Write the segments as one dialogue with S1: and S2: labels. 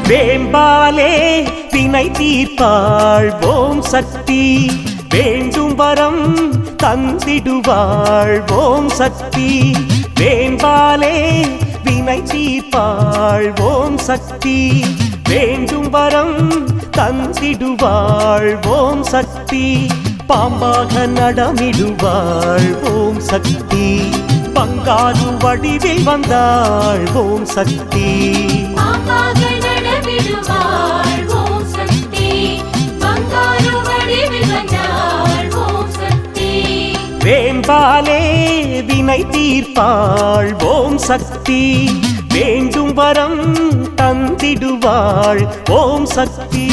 S1: வேம்பாலே வினை தீர்ப்பாள் ஓம் சக்தி வேண்டும் வரம் தந்திடுவாள் ஓம் சக்தி வேம்பாலே வினை தீர்ப்பாள் ஓம் சக்தி வேண்டும் வரம் தந்திடுவாள் ஓம் சக்தி பாம்பாக நடமிடுவாள் ஓம் சக்தி பங்காரு வடிவில் வந்தாள் ஓம் சக்தி வேம்பாலே வினை தீர்ப்பாள் ஓம் சக்தி வேண்டும் வரம் தந்திடுவாள் ஓம் சக்தி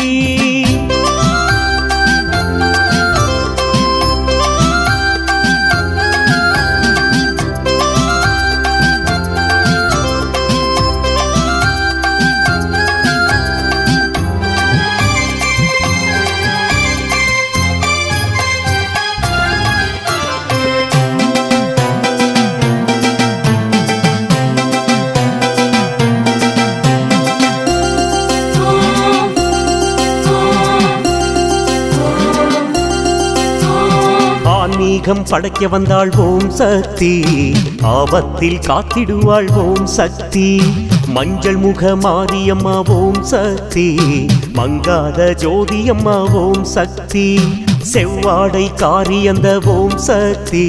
S1: ஆன்மீகம் படைக்க வந்தாள் ஓம் சக்தி ஆபத்தில் காத்திடுவாள் ஓம் சக்தி மஞ்சள் முக மாரியம்மா ஓம் சக்தி மங்காத ஜோதியம்மா ஓம் சக்தி செவ்வாடை காரியந்த ஓம் சக்தி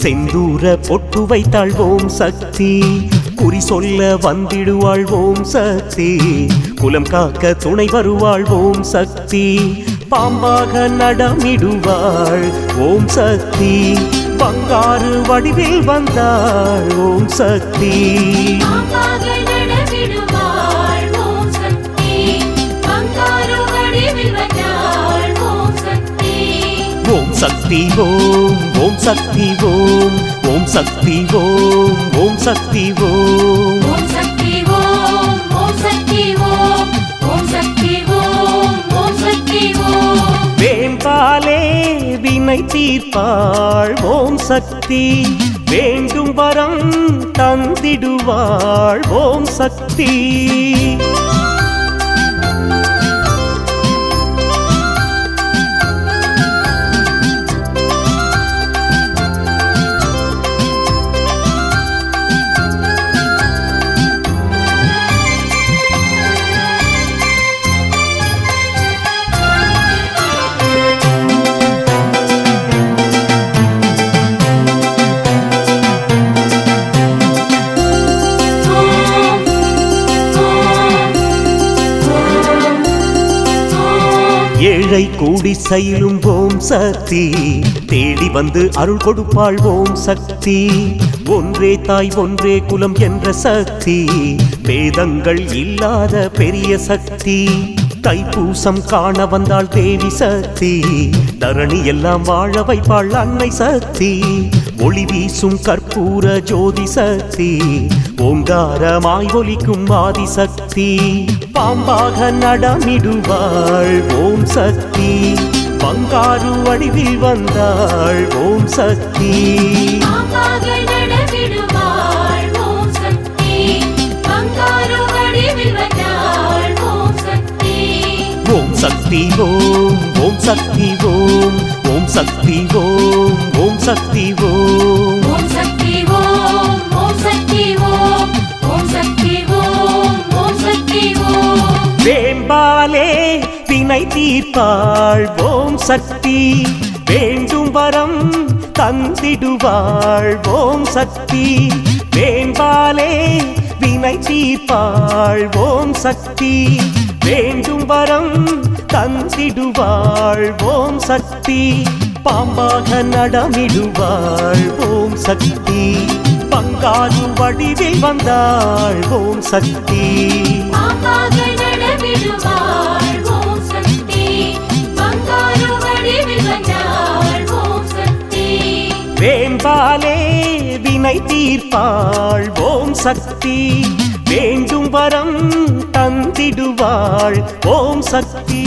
S1: செந்தூர பொட்டு வைத்தாள் ஓம் சக்தி குறி சொல்ல வந்திடுவாள் ஓம் சக்தி குலம் காக்க துணை வருவாள் ஓம் சக்தி பாம்பாக நடமிடுவாள் ஓம் சக்தி பங்காரு வடிவில் வந்தாள் ஓம் சக்தி ஓம் சக்தி ஓம் ஓம் சக்தி ஓம் ஓம் சக்தி ஓம் ஓம் சக்தி ஓம்
S2: ஓம் சக்தி ஓம் ஓம் சக்தி ஓம் ஓம் சக்தி ஓம் ஓம் சக்தி ஓம்
S1: வேம்பாலே வினை தீர்ப்பாள் ஓம் சக்தி வேண்டும் வரம் தந்திடுவாள் ஓம் சக்தி ஏழை கூடி சயிலும் ஓம் சக்தி தேடி வந்து அருள் கொடுப்பாள் ஓம் சக்தி ஒன்றே தாய் ஒன்றே குலம் என்ற சக்தி வேதங்கள் இல்லாத பெரிய சக்தி தைப்பூசம் காண வந்தாள் தேவி சக்தி தரணி எல்லாம் வாழ வைப்பாள் அன்னை சக்தி ஒளி வீசும் கற்பூர ஜோதி சக்தி ஓங்காரமாய் ஒலிக்கும் ஆதி சக்தி பாம்பாக நடமிடுவாள் ஓம் சக்தி பங்காரு வடிவில் வந்தாள் ஓம் சக்தி ஓம் சக்தி ஓம் ஓம் சக்தி ஓம் ஓம் சக்தி ஓம் ஓம் சக்தி ஓம்
S2: ஓம் சக்தி ஓம் ஓம் சக்தி ஓம் ஓம் சக்தி ஓம் ஓம் சக்தி ஓம்
S1: வேம்பாலே வினை தீர்ப்பாள் ஓம் சக்தி வேண்டும் வரம் தந்திடுவாள் ஓம் சக்தி வேம்பாலே வினை தீர்ப்பாள் ஓம் சக்தி வேண்டும் வரம் தந்திடுவாள் ஓம் சக்தி பாம்பாக நடமிடுவாள் ஓம் சக்தி பங்காரு வடிவில் வந்தாள் ஓம் சக்தி வேம்பாலே வினை தீர்ப்பாள் ஓம் சக்தி வேண்டும் வரம் தந்திடுவாள் ஓம் சக்தி